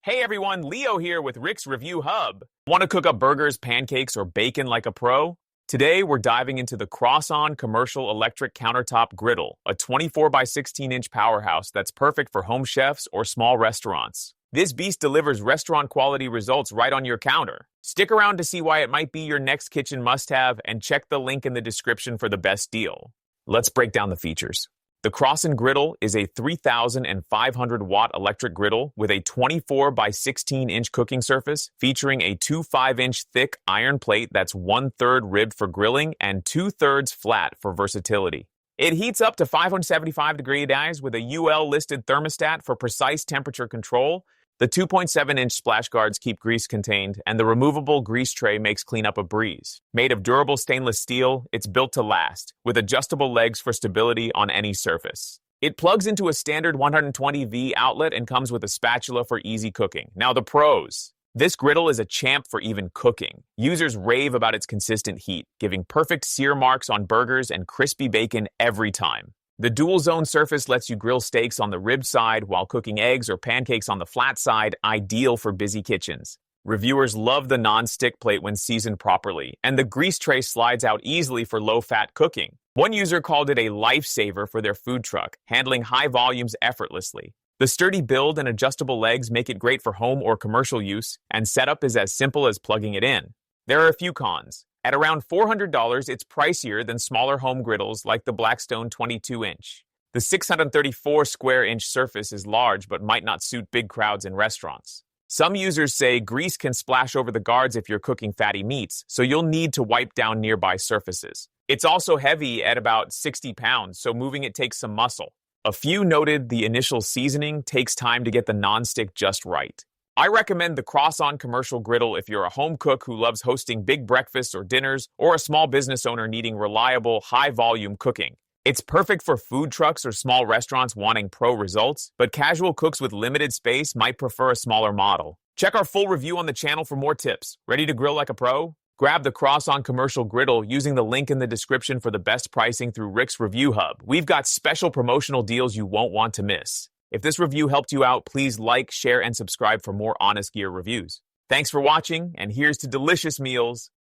Hey everyone, Leo here with Rick's Review Hub. Want to cook up burgers, pancakes, or bacon like a pro? Today we're diving into the CROSSON Commercial Electric Countertop Griddle, a 24 by 16-inch powerhouse that's perfect for home chefs or small restaurants. This beast delivers restaurant-quality results right on your counter. Stick around to see why it might be your next kitchen must-have, and check the link in the description for the best deal. Let's break down the features. The CROSSON Griddle is a 3,500-watt electric griddle with a 24 by 16-inch cooking surface featuring a 2 5-inch thick iron plate that's 1/3 ribbed for grilling and 2/3 flat for versatility. It heats up to 575 degree Fahrenheit with a UL-listed thermostat for precise temperature control. The 2.7-inch splash guards keep grease contained, and the removable grease tray makes cleanup a breeze. Made of durable stainless steel, it's built to last, with adjustable legs for stability on any surface. It plugs into a standard 120V outlet and comes with a spatula for easy cooking. Now the pros. This griddle is a champ for even cooking. Users rave about its consistent heat, giving perfect sear marks on burgers and crispy bacon every time. The dual-zone surface lets you grill steaks on the ribbed side while cooking eggs or pancakes on the flat side, ideal for busy kitchens. Reviewers love the non-stick plate when seasoned properly, and the grease tray slides out easily for low-fat cooking. One user called it a lifesaver for their food truck, handling high volumes effortlessly. The sturdy build and adjustable legs make it great for home or commercial use, and setup is as simple as plugging it in. There are a few cons. At around $400, it's pricier than smaller home griddles like the Blackstone 22-inch. The 634 square inch surface is large but might not suit big crowds in restaurants. Some users say grease can splash over the guards if you're cooking fatty meats, so you'll need to wipe down nearby surfaces. It's also heavy at about 60 pounds, so moving it takes some muscle. A few noted the initial seasoning takes time to get the nonstick just right. I recommend the CROSSON Commercial Griddle if you're a home cook who loves hosting big breakfasts or dinners, or a small business owner needing reliable, high-volume cooking. It's perfect for food trucks or small restaurants wanting pro results, but casual cooks with limited space might prefer a smaller model. Check our full review on the channel for more tips. Ready to grill like a pro? Grab the CROSSON Commercial Griddle using the link in the description for the best pricing through Rick's Review Hub. We've got special promotional deals you won't want to miss. If this review helped you out, please like, share, and subscribe for more honest gear reviews. Thanks for watching, and here's to delicious meals